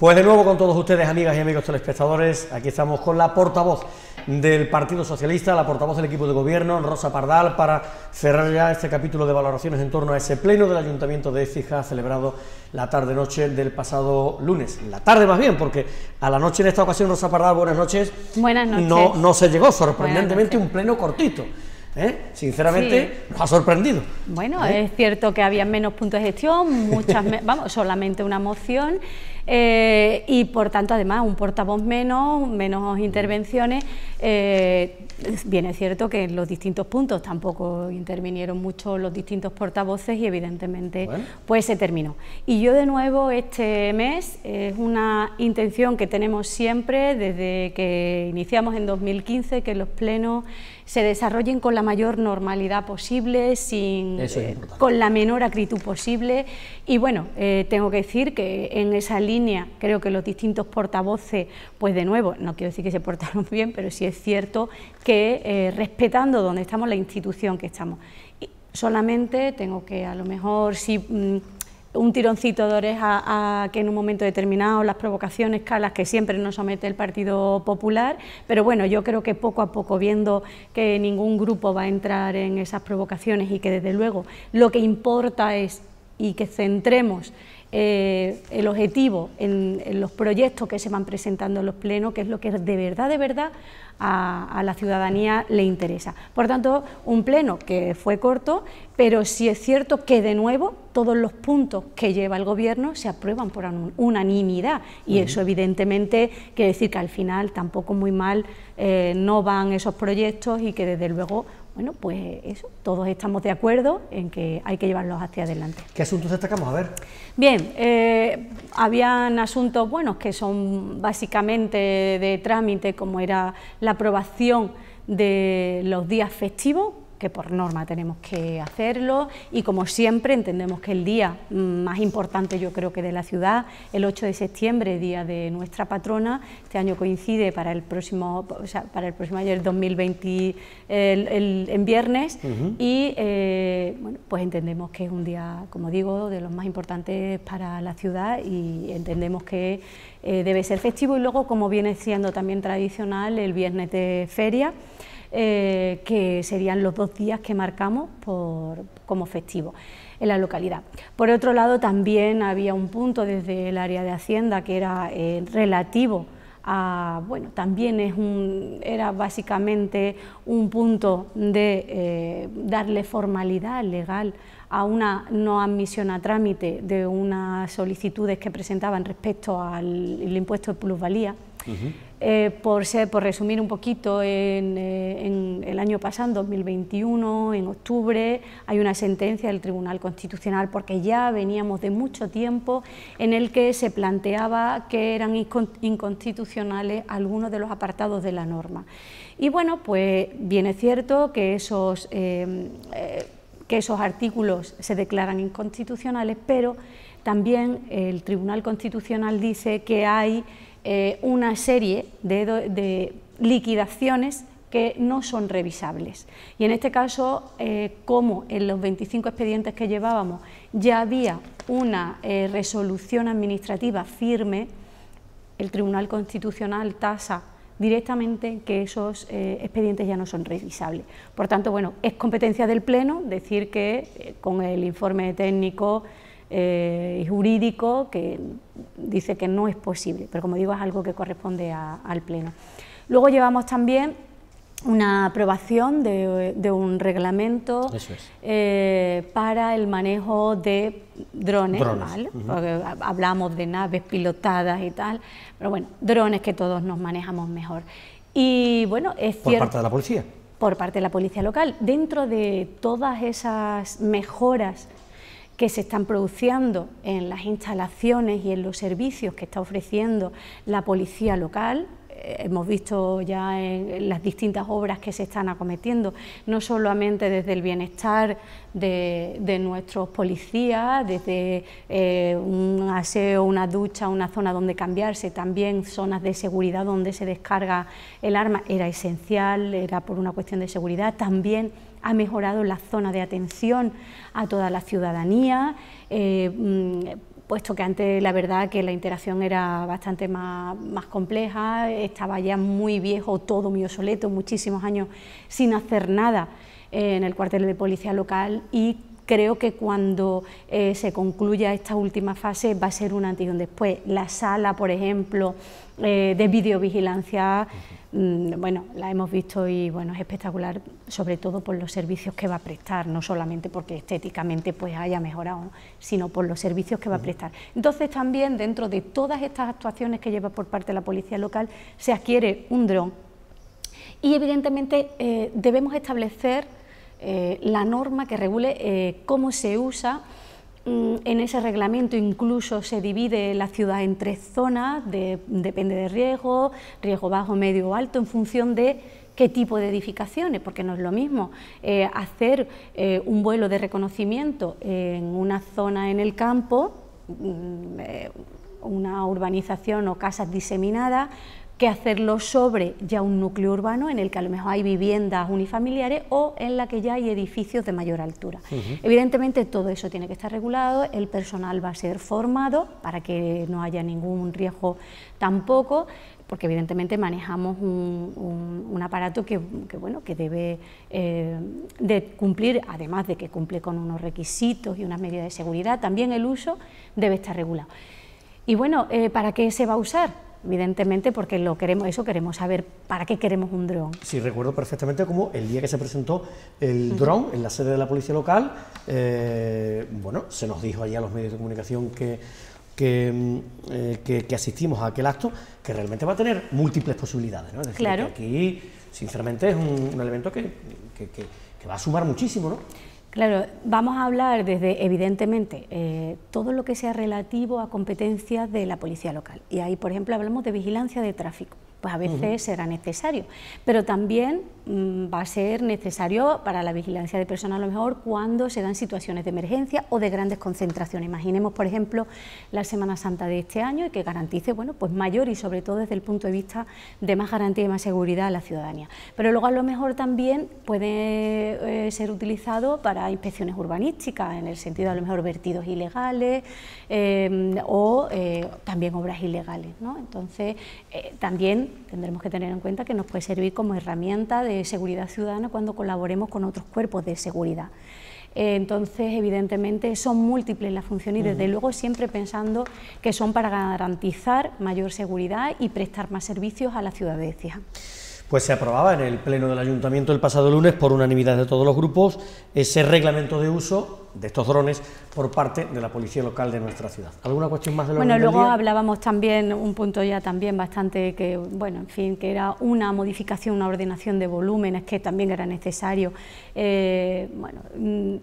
Pues de nuevo con todos ustedes, amigas y amigos telespectadores, aquí estamos con la portavoz del Partido Socialista, la portavoz del equipo de gobierno, Rosa Pardal, para cerrar ya este capítulo de valoraciones en torno a ese pleno del Ayuntamiento de Écija celebrado la tarde-noche del pasado lunes. La tarde más bien, porque a la noche en esta ocasión, Rosa Pardal, buenas noches. Buenas noches. No se llegó, sorprendentemente un pleno cortito. Sinceramente, nos ha sorprendido. Bueno, es cierto que había menos puntos de gestión, solamente una moción, y por tanto, además, un portavoz menos intervenciones. Bien es cierto que en los distintos puntos tampoco intervinieron mucho los distintos portavoces y evidentemente pues se terminó. Y yo de nuevo este mes es una intención que tenemos siempre desde que iniciamos en 2015, que los plenos se desarrollen con la mayor normalidad posible, con la menor acritud posible. Y bueno, tengo que decir que en esa línea creo que los distintos portavoces, pues de nuevo, no quiero decir que se portaron bien, pero sí es cierto que respetando donde estamos, la institución que estamos. Y solamente tengo que a lo mejor un tironcito de oreja a que en un momento determinado las provocaciones a las que siempre nos somete el Partido Popular, pero bueno, yo creo que poco a poco, viendo que ningún grupo va a entrar en esas provocaciones y que desde luego lo que importa es y que centremos el objetivo en los proyectos que se van presentando en los plenos, que es lo que de verdad a la ciudadanía le interesa. Por tanto, un pleno que fue corto, pero sí es cierto que de nuevo todos los puntos que lleva el Gobierno se aprueban por unanimidad, y eso evidentemente quiere decir que al final tampoco muy mal no van esos proyectos y que desde luego, bueno, pues eso, todos estamos de acuerdo en que hay que llevarlos hacia adelante. ¿Qué asuntos destacamos? A ver. Bien, habían asuntos buenos que son básicamente de trámite, como era la aprobación de los días festivos, que por norma tenemos que hacerlo, y como siempre entendemos que el día más importante, yo creo que de la ciudad, el 8 de septiembre, día de nuestra patrona, este año coincide para el próximo año, el 2020, en viernes, y bueno, pues entendemos que es un día, como digo, de los más importantes para la ciudad, y entendemos que debe ser festivo. Y luego, como viene siendo también tradicional, el viernes de feria, que serían los 2 días que marcamos como festivo en la localidad. Por otro lado, también había un punto desde el área de Hacienda que era relativo a, bueno, también era básicamente un punto de darle formalidad legal a una no admisión a trámite de unas solicitudes que presentaban respecto al impuesto de plusvalía. Por resumir un poquito, en el año pasado, en 2021, en octubre, hay una sentencia del Tribunal Constitucional, porque ya veníamos de mucho tiempo en el que se planteaba que eran inconstitucionales algunos de los apartados de la norma. Y bueno, pues bien es cierto que esos artículos se declaran inconstitucionales, pero también el Tribunal Constitucional dice que hay una serie de liquidaciones que no son revisables. Y en este caso, como en los 25 expedientes que llevábamos ya había una resolución administrativa firme, el Tribunal Constitucional tasa directamente que esos expedientes ya no son revisables. Por tanto, bueno, es competencia del Pleno decir que con el informe técnico y jurídico que dice que no es posible, pero como digo, es algo que corresponde al Pleno. Luego llevamos también una aprobación de un reglamento para el manejo de drones. ¿Vale? Porque hablamos de naves pilotadas y tal, pero bueno, drones que todos nos manejamos mejor. Y bueno, es cierto, ¿por parte de la policía? Por parte de la policía local. Dentro de todas esas mejoras que se están produciendo en las instalaciones y en los servicios que está ofreciendo la policía local, hemos visto ya en las distintas obras que se están acometiendo, no solamente desde el bienestar de nuestros policías, desde un aseo, una ducha, una zona donde cambiarse, también zonas de seguridad donde se descarga el arma, era esencial, era por una cuestión de seguridad. También ha mejorado la zona de atención a toda la ciudadanía, puesto que antes la verdad que la interacción era bastante más compleja, estaba ya muy viejo, todo muy obsoleto, muchísimos años sin hacer nada en el cuartel de policía local, y creo que cuando se concluya esta última fase va a ser un antes y un después. La sala, por ejemplo, de videovigilancia, bueno, la hemos visto y bueno, es espectacular, sobre todo por los servicios que va a prestar, no solamente porque estéticamente pues haya mejorado, sino por los servicios que va a prestar. Entonces también dentro de todas estas actuaciones que lleva por parte de la policía local se adquiere un dron y evidentemente debemos establecer la norma que regule cómo se usa. En ese reglamento incluso se divide la ciudad en 3 zonas, depende de riesgo bajo, medio o alto, en función de qué tipo de edificaciones, porque no es lo mismo hacer un vuelo de reconocimiento en una zona en el campo, una urbanización o casas diseminadas, que hacerlo sobre ya un núcleo urbano en el que a lo mejor hay viviendas unifamiliares o en la que ya hay edificios de mayor altura. Evidentemente todo eso tiene que estar regulado, el personal va a ser formado para que no haya ningún riesgo tampoco, porque evidentemente manejamos un aparato que debe de cumplir, además de que cumple con unos requisitos y unas medidas de seguridad, también el uso debe estar regulado. Y bueno, ¿para qué se va a usar? Evidentemente porque queremos saber para qué queremos un dron. Sí, recuerdo perfectamente cómo el día que se presentó el dron en la sede de la policía local, bueno, se nos dijo allí a los medios de comunicación que asistimos a aquel acto, que realmente va a tener múltiples posibilidades, ¿no? Es decir, claro, que aquí, sinceramente, es un elemento que va a sumar muchísimo, ¿no? Claro, vamos a hablar desde, evidentemente, todo lo que sea relativo a competencias de la policía local. Y ahí, por ejemplo, hablamos de vigilancia de tráfico. Pues a veces será necesario, pero también va a ser necesario para la vigilancia de personas, a lo mejor cuando se dan situaciones de emergencia o de grandes concentraciones. Imaginemos, por ejemplo, la Semana Santa de este año y que garantice, bueno, pues mayor y sobre todo desde el punto de vista de más garantía y más seguridad a la ciudadanía. Pero luego a lo mejor también puede ser utilizado para inspecciones urbanísticas, en el sentido de a lo mejor vertidos ilegales o también obras ilegales, ¿no? Entonces, también tendremos que tener en cuenta que nos puede servir como herramienta de seguridad ciudadana cuando colaboremos con otros cuerpos de seguridad. Entonces, evidentemente, son múltiples las funciones y desde luego siempre pensando que son para garantizar mayor seguridad y prestar más servicios a la ciudad de Écija. Pues se aprobaba en el Pleno del Ayuntamiento el pasado lunes, por unanimidad de todos los grupos, ese reglamento de uso de estos drones por parte de la policía local de nuestra ciudad. ¿Alguna cuestión más de lo que luego hablábamos también, un punto ya también bastante que, bueno, en fin, que era una modificación, una ordenación de volúmenes que también era necesario. Bueno,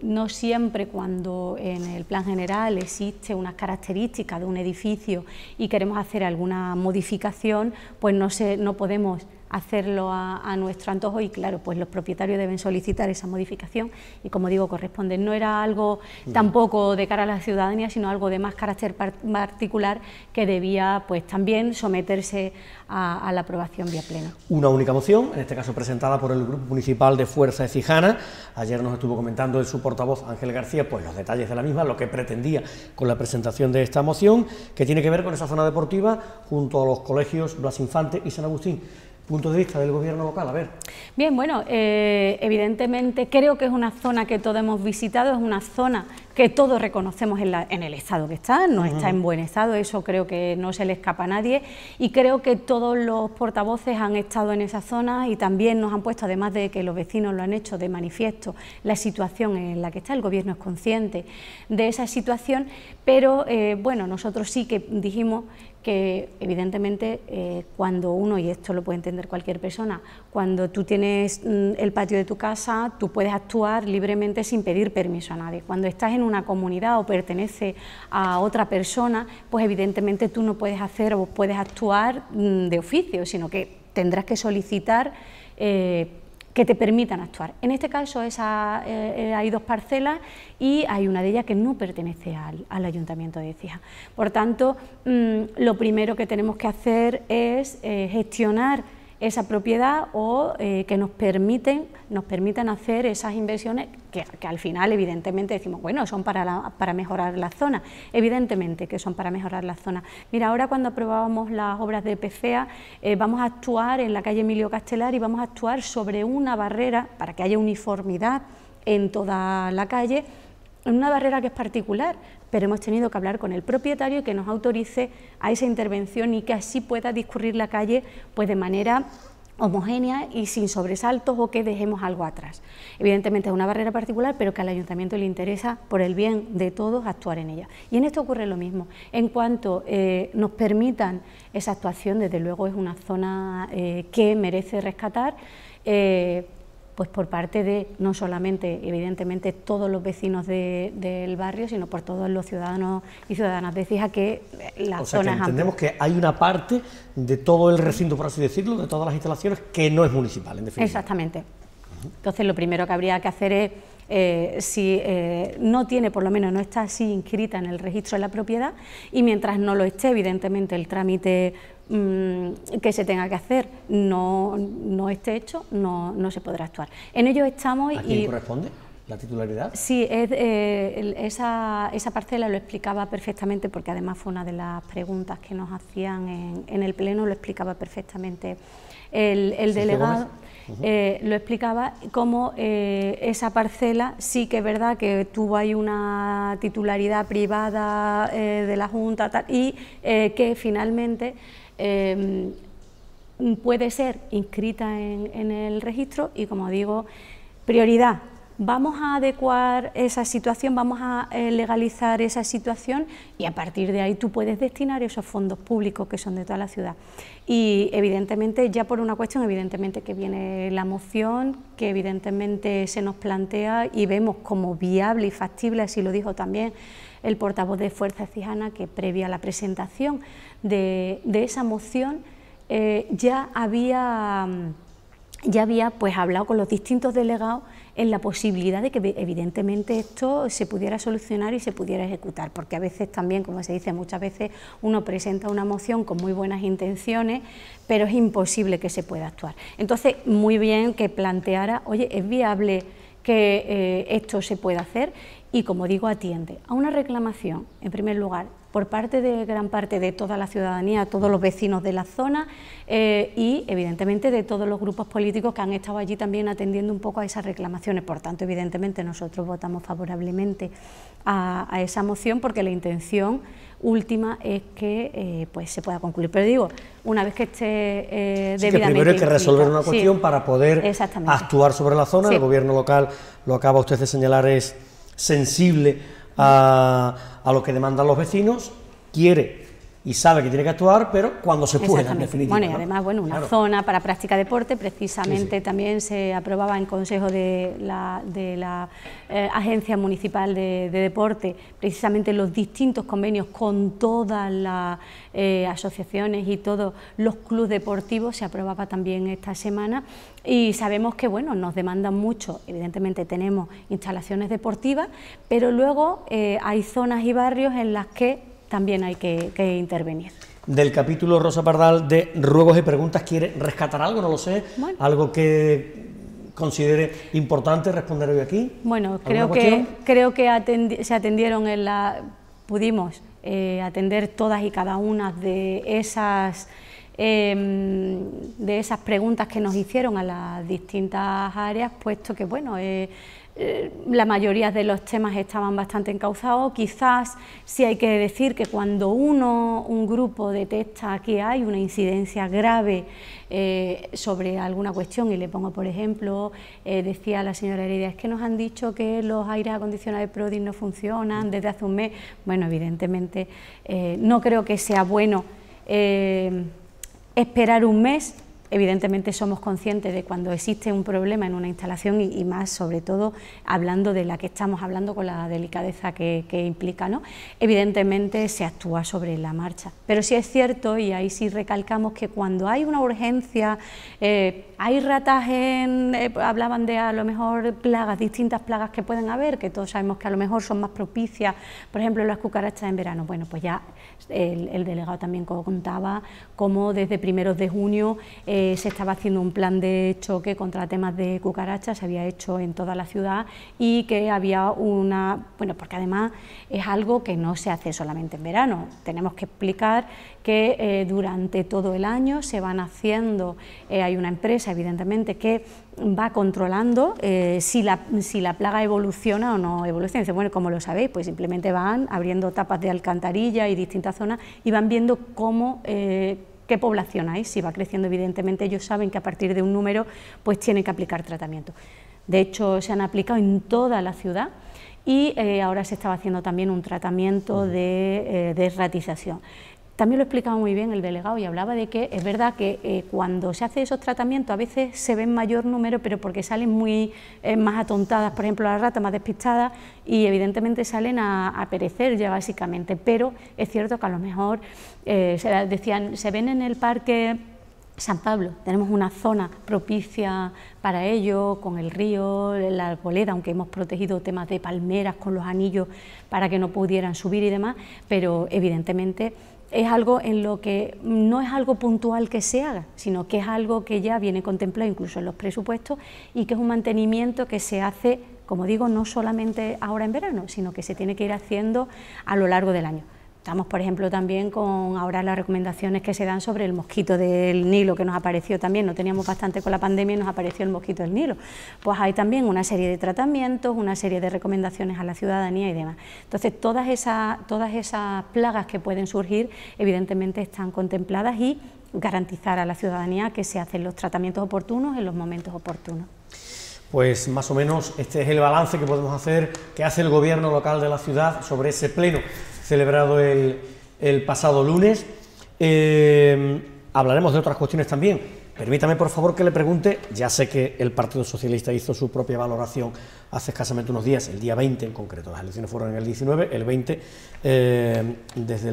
no siempre cuando en el plan general existe unas características de un edificio y queremos hacer alguna modificación, pues no podemos hacerlo a nuestro antojo y claro, pues los propietarios deben solicitar esa modificación y como digo, corresponde. No era algo tampoco de cara a la ciudadanía, sino algo de más carácter particular que debía pues también someterse a la aprobación vía pleno. Una única moción, en este caso presentada por el Grupo Municipal de Fuerza Écijana. Ayer nos estuvo comentando su portavoz Ángel García pues los detalles de la misma, lo que pretendía con la presentación de esta moción, que tiene que ver con esa zona deportiva junto a los colegios Blas Infante y San Agustín. Punto de vista del gobierno local, a ver. Bien, bueno, evidentemente creo que es una zona que todos hemos visitado, es una zona que todos reconocemos en el estado que está, no está en buen estado, eso creo que no se le escapa a nadie y creo que todos los portavoces han estado en esa zona y también nos han puesto, además de que los vecinos lo han hecho de manifiesto, la situación en la que está, el gobierno es consciente de esa situación, pero bueno, nosotros sí que dijimos que evidentemente cuando uno, y esto lo puede entender cualquier persona, cuando tú tienes el patio de tu casa, tú puedes actuar libremente sin pedir permiso a nadie. Cuando estás en una comunidad o perteneces a otra persona, pues evidentemente tú no puedes hacer o puedes actuar de oficio, sino que tendrás que solicitar que te permitan actuar. En este caso hay 2 parcelas y hay una de ellas que no pertenece al Ayuntamiento de Écija. Por tanto, lo primero que tenemos que hacer es gestionar esa propiedad o que nos permitan hacer esas inversiones que al final evidentemente decimos, bueno, son para mejorar la zona, evidentemente que son para mejorar la zona. Mira, ahora cuando aprobábamos las obras de PCEA vamos a actuar en la calle Emilio Castelar y vamos a actuar sobre una barrera para que haya uniformidad en toda la calle, en una barrera que es particular, pero hemos tenido que hablar con el propietario y que nos autorice a esa intervención y que así pueda discurrir la calle pues de manera homogénea y sin sobresaltos o que dejemos algo atrás. Evidentemente es una barrera particular, pero que al Ayuntamiento le interesa, por el bien de todos, actuar en ella. Y en esto ocurre lo mismo. En cuanto nos permitan esa actuación, desde luego es una zona que merece rescatar, pues por parte de no solamente, evidentemente, todos los vecinos del barrio, sino por todos los ciudadanos y ciudadanas de Écija, que la zona es amplia. Entendemos que hay una parte de todo el recinto, por así decirlo, de todas las instalaciones, que no es municipal, en definitiva. Exactamente. Entonces, lo primero que habría que hacer es, si no tiene, por lo menos no está así inscrita en el registro de la propiedad, y mientras no lo esté, evidentemente el trámite que se tenga que hacer no esté hecho, no se podrá actuar. En ello estamos. ¿A quién corresponde la titularidad? Sí, esa parcela lo explicaba perfectamente, porque además fue una de las preguntas que nos hacían en el pleno, lo explicaba perfectamente el delegado. Lo explicaba como esa parcela sí que es verdad que tuvo ahí una titularidad privada de la Junta y que finalmente puede ser inscrita en el registro y, como digo, prioridad. Vamos a adecuar esa situación, vamos a legalizar esa situación y a partir de ahí tú puedes destinar esos fondos públicos que son de toda la ciudad. Y evidentemente, ya por una cuestión, evidentemente que viene la moción, que evidentemente se nos plantea y vemos como viable y factible, así lo dijo también el portavoz de Fuerza Cijana, que previa a la presentación de esa moción ya había pues hablado con los distintos delegados en la posibilidad de que evidentemente esto se pudiera solucionar y se pudiera ejecutar, porque a veces también, como se dice, muchas veces uno presenta una moción con muy buenas intenciones, pero es imposible que se pueda actuar. Entonces, muy bien que planteara, oye, es viable que esto se pueda hacer y, como digo, atiende a una reclamación, en primer lugar, por parte de gran parte de toda la ciudadanía, todos los vecinos de la zona y evidentemente de todos los grupos políticos que han estado allí también atendiendo un poco a esas reclamaciones. Por tanto, evidentemente nosotros votamos favorablemente a esa moción, porque la intención última es que pues se pueda concluir. Pero digo, una vez que esté debidamente... que primero hay que resolver una cuestión para poder actuar sobre la zona. El gobierno local, lo acaba usted de señalar, es sensible a lo que demandan los vecinos, quiere y sabe que tiene que actuar, pero cuando se pueda, en definitiva. Bueno, y además, bueno, una zona para práctica de deporte, precisamente también se aprobaba en consejo de la Agencia Municipal de Deporte, precisamente los distintos convenios con todas las asociaciones y todos los clubes deportivos, se aprobaba también esta semana, y sabemos que, bueno, nos demandan mucho, evidentemente tenemos instalaciones deportivas, pero luego hay zonas y barrios en las que también hay que intervenir. Del capítulo, Rosa Pardal, de ruegos y preguntas, ¿quiere rescatar algo? No lo sé, algo que considere importante responder hoy aquí. Bueno, creo que se atendieron pudimos atender todas y cada una de esas preguntas que nos hicieron a las distintas áreas, puesto que, bueno, la mayoría de los temas estaban bastante encauzados. Quizás sí hay que decir que cuando un grupo detecta que hay una incidencia grave sobre alguna cuestión, y le pongo por ejemplo, decía la señora Heredia, es que nos han dicho que los aires acondicionados de Prodis no funcionan desde hace un mes. Bueno, evidentemente no creo que sea bueno esperar un mes. Evidentemente somos conscientes de cuando existe un problema en una instalación y más, sobre todo, hablando de la que estamos hablando con la delicadeza que implica, ¿no? Evidentemente se actúa sobre la marcha. Pero sí es cierto, y ahí sí recalcamos, que cuando hay una urgencia, hay rataje, hablaban de a lo mejor plagas, distintas plagas que pueden haber, que todos sabemos que a lo mejor son más propicias, por ejemplo las cucarachas en verano. Bueno, pues ya el delegado también contaba cómo desde primeros de junio se estaba haciendo un plan de choque contra temas de cucarachas, se había hecho en toda la ciudad y que había bueno, porque además es algo que no se hace solamente en verano, tenemos que explicar que durante todo el año se van haciendo, hay una empresa evidentemente que va controlando si la plaga evoluciona o no evoluciona. Dice, bueno, ¿cómo lo sabéis? Pues simplemente van abriendo tapas de alcantarilla y distintas zonas y van viendo cómo, qué población hay. Si va creciendo, evidentemente ellos saben que a partir de un número pues tienen que aplicar tratamiento. De hecho, se han aplicado en toda la ciudad y ahora se estaba haciendo también un tratamiento de desratización. También lo explicaba muy bien el delegado y hablaba de que es verdad que cuando se hace esos tratamientos a veces se ven mayor número, pero porque salen muy más atontadas, por ejemplo las ratas más despistadas y evidentemente salen a perecer ya básicamente, pero es cierto que a lo mejor, decían, se ven en el parque San Pablo, tenemos una zona propicia para ello, con el río, la arboleda, aunque hemos protegido temas de palmeras con los anillos para que no pudieran subir y demás, pero evidentemente es algo en lo que no es algo puntual que se haga, sino que es algo que ya viene contemplado incluso en los presupuestos y que es un mantenimiento que se hace, como digo, no solamente ahora en verano, sino que se tiene que ir haciendo a lo largo del año. Estamos, por ejemplo, también con ahora las recomendaciones que se dan sobre el mosquito del Nilo, que nos apareció también, no teníamos bastante con la pandemia y nos apareció el mosquito del Nilo. Pues hay también una serie de tratamientos, una serie de recomendaciones a la ciudadanía y demás. Entonces, todas esas plagas que pueden surgir, evidentemente están contempladas y garantizar a la ciudadanía que se hacen los tratamientos oportunos en los momentos oportunos. Pues más o menos este es el balance que podemos hacer, que hace el gobierno local de la ciudad sobre ese pleno celebrado el pasado lunes. Hablaremos de otras cuestiones también. Permítame, por favor, que le pregunte, ya sé que el Partido Socialista hizo su propia valoración hace escasamente unos días, el día 20 en concreto, las elecciones fueron en el 19, el 20, desde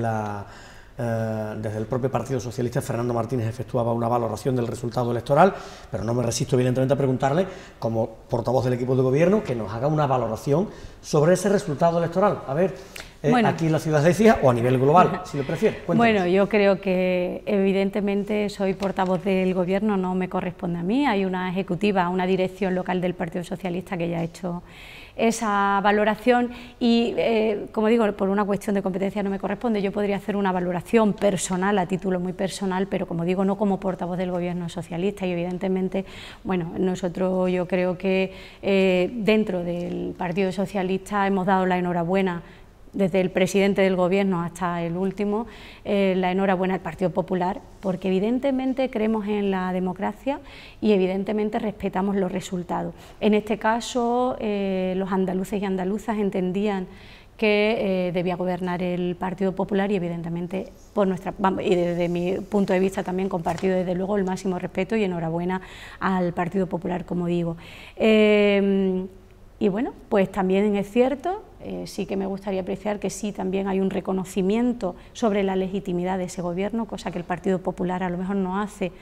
el propio Partido Socialista, Fernando Martínez efectuaba una valoración del resultado electoral, pero no me resisto evidentemente a preguntarle, como portavoz del equipo de gobierno, que nos haga una valoración sobre ese resultado electoral. A ver, bueno, aquí en la ciudad de Écija o a nivel global, si lo prefiere. Cuéntanos. Bueno, yo creo que evidentemente soy portavoz del gobierno, no me corresponde a mí, hay una ejecutiva, una dirección local del Partido Socialista que ya ha hecho esa valoración y, como digo, por una cuestión de competencia no me corresponde, yo podría hacer una valoración personal, a título muy personal, pero como digo, no como portavoz del gobierno socialista y evidentemente, bueno, nosotros yo creo que dentro del Partido Socialista hemos dado la enhorabuena desde el presidente del gobierno hasta el último, la enhorabuena al Partido Popular, porque evidentemente creemos en la democracia y evidentemente respetamos los resultados. En este caso, los andaluces y andaluzas entendían que debía gobernar el Partido Popular y evidentemente y desde mi punto de vista también compartido desde luego el máximo respeto y enhorabuena al Partido Popular, como digo. Y bueno, pues también es cierto, sí que me gustaría apreciar que sí también hay un reconocimiento sobre la legitimidad de ese gobierno, cosa que el Partido Popular a lo mejor no hace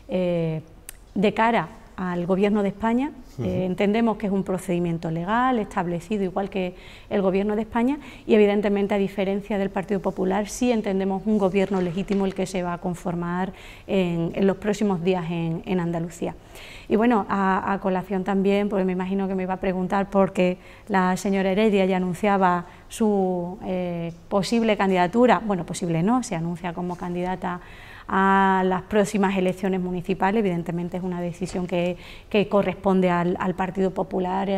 de cara al Gobierno de España. Entendemos que es un procedimiento legal, establecido igual que el Gobierno de España y evidentemente a diferencia del Partido Popular sí entendemos un gobierno legítimo el que se va a conformar en los próximos días en Andalucía. Y bueno, a colación también, porque me imagino que me iba a preguntar porque la señora Heredia ya anunciaba su posible candidatura, bueno, posible no, se anuncia como candidata a las próximas elecciones municipales, evidentemente es una decisión que corresponde al Partido Popular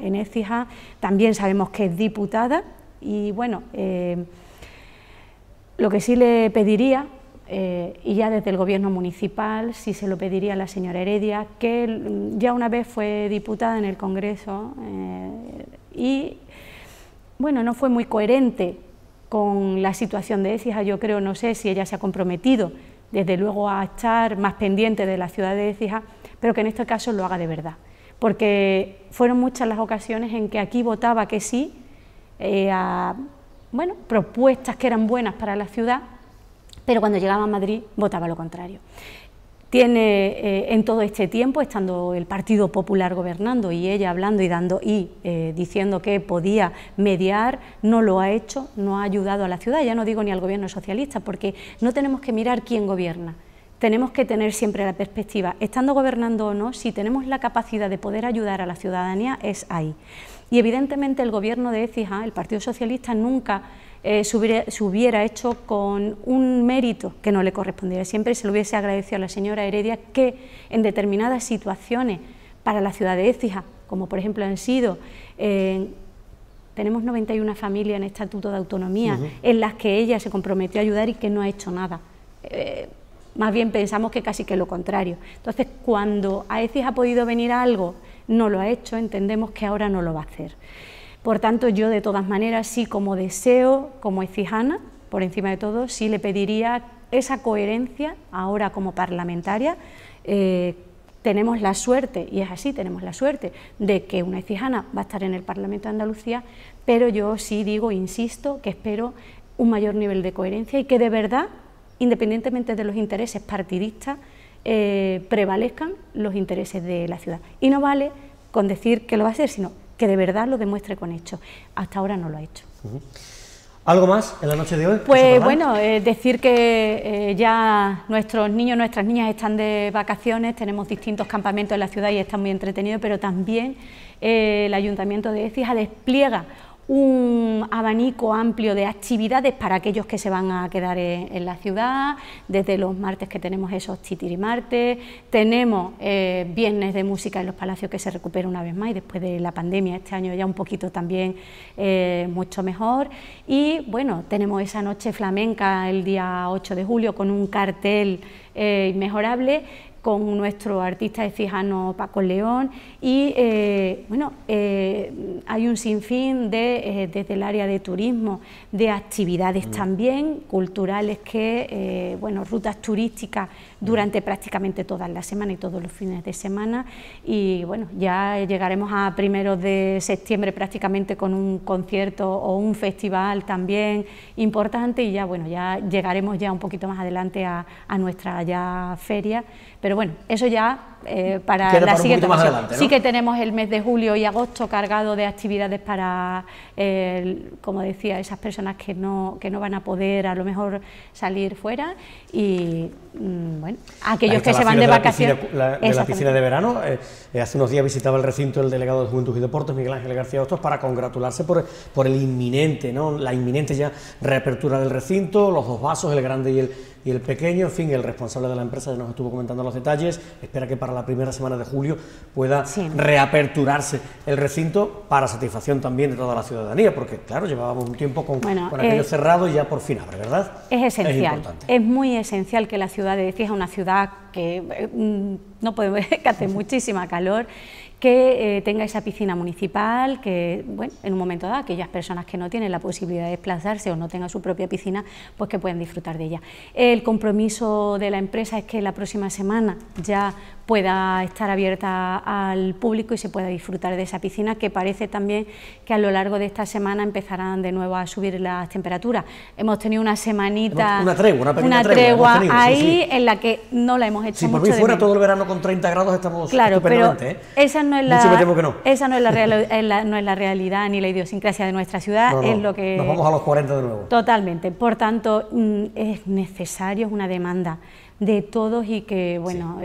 en Écija, también sabemos que es diputada y bueno, lo que sí le pediría, y ya desde el gobierno municipal, sí se lo pediría a la señora Heredia, que ya una vez fue diputada en el Congreso y bueno, no fue muy coherente con la situación de Écija. Yo creo, no sé si ella se ha comprometido desde luego a estar más pendiente de la ciudad de Écija, pero que en este caso lo haga de verdad, porque fueron muchas las ocasiones en que aquí votaba que sí a bueno, propuestas que eran buenas para la ciudad, pero cuando llegaba a Madrid votaba lo contrario. Tiene en todo este tiempo, estando el Partido Popular gobernando y ella hablando y diciendo que podía mediar, no lo ha hecho, no ha ayudado a la ciudad, ya no digo ni al gobierno socialista, porque no tenemos que mirar quién gobierna, tenemos que tener siempre la perspectiva, estando gobernando o no, si tenemos la capacidad de poder ayudar a la ciudadanía, es ahí. Y evidentemente el gobierno de Écija, el Partido Socialista, nunca se hubiera hecho con un mérito que no le correspondiera. Siempre se lo hubiese agradecido a la señora Heredia que en determinadas situaciones para la ciudad de Écija, como por ejemplo han sido, tenemos 91 familias en Estatuto de Autonomía, en las que ella se comprometió a ayudar y que no ha hecho nada. Más bien pensamos que casi que lo contrario. Entonces, cuando a Écija ha podido venir algo, no lo ha hecho, entendemos que ahora no lo va a hacer. Por tanto, yo de todas maneras sí, como deseo, como ecijana, por encima de todo, sí le pediría esa coherencia ahora como parlamentaria. Tenemos la suerte, y es así, tenemos la suerte, de que una ecijana va a estar en el Parlamento de Andalucía, pero yo sí digo, insisto, que espero un mayor nivel de coherencia y que de verdad, independientemente de los intereses partidistas, prevalezcan los intereses de la ciudad. Y no vale con decir que lo va a hacer, sino que de verdad lo demuestre con hechos. Hasta ahora no lo ha hecho. ¿Algo más en la noche de hoy? Pues bueno, decir que ya nuestros niños, nuestras niñas están de vacaciones, tenemos distintos campamentos en la ciudad y están muy entretenidos, pero también el Ayuntamiento de Écija despliega un abanico amplio de actividades para aquellos que se van a quedar en la ciudad, desde los martes que tenemos esos titirimartes, tenemos viernes de música en los palacios que se recupera una vez más y después de la pandemia este año ya un poquito también mucho mejor, y bueno, tenemos esa noche flamenca el día 8 de julio con un cartel inmejorable, con nuestro artista ecijano Paco León y bueno, hay un sinfín desde el área de turismo, de actividades también culturales que, bueno, rutas turísticas durante prácticamente todas las semanas y todos los fines de semana, y bueno, ya llegaremos a primeros de septiembre prácticamente con un concierto o un festival también importante, y ya bueno, ya llegaremos ya un poquito más adelante a nuestra ya feria. Pero bueno, eso ya para la siguiente ocasión. Adelante, ¿no? Sí que tenemos el mes de julio y agosto cargado de actividades para, como decía, esas personas que no van a poder a lo mejor salir fuera, y bueno, aquellos que se van de vacaciones. De la piscina de verano, hace unos días visitaba el recinto el delegado de Juventud y Deportes, Miguel Ángel García Hostos, para congratularse por el inminente, ¿no? La inminente ya reapertura del recinto, los dos vasos, el grande y el pequeño. En fin, el responsable de la empresa ya nos estuvo comentando los detalles, espera que para la primera semana de julio pueda reaperturarse el recinto, para satisfacción también de toda la ciudadanía, porque claro, llevábamos un tiempo con aquello cerrado y ya por fin abre, ¿verdad? Es esencial, es muy esencial que la ciudad de Écija, una ciudad que no puede ver, que hace muchísima calor, que tenga esa piscina municipal, que bueno, en un momento dado aquellas personas que no tienen la posibilidad de desplazarse o no tengan su propia piscina, pues que puedan disfrutar de ella. El compromiso de la empresa es que la próxima semana ya pueda estar abierta al público y se pueda disfrutar de esa piscina, que parece también que a lo largo de esta semana empezarán de nuevo a subir las temperaturas. Hemos tenido una semanita, una tregua ahí, en la que no la hemos hecho mucho. Si por mí fuera todo el verano con 30 grados estamos estupendamente, pero esa no es la realidad ni la idiosincrasia de nuestra ciudad, es lo que... Nos vamos a los 40 de nuevo. Totalmente, por tanto es necesario, es una demanda de todos, y que bueno,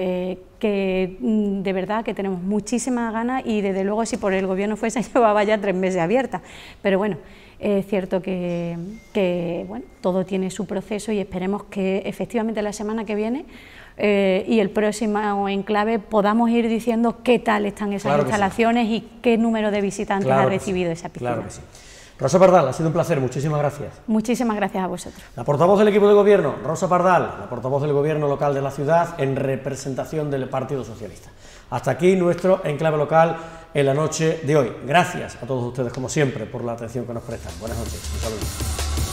que de verdad que tenemos muchísimas ganas, y desde luego si por el gobierno fuese llevaba ya 3 meses abierta, pero bueno, es cierto que bueno, todo tiene su proceso, y esperemos que efectivamente la semana que viene y el próximo enclave podamos ir diciendo qué tal están esas instalaciones y qué número de visitantes ha recibido esa piscina. Claro que sí. Rosa Pardal, ha sido un placer, muchísimas gracias. Muchísimas gracias a vosotros. La portavoz del equipo de gobierno, Rosa Pardal, la portavoz del gobierno local de la ciudad en representación del Partido Socialista. Hasta aquí nuestro enclave local en la noche de hoy. Gracias a todos ustedes, como siempre, por la atención que nos prestan. Buenas noches, un saludo.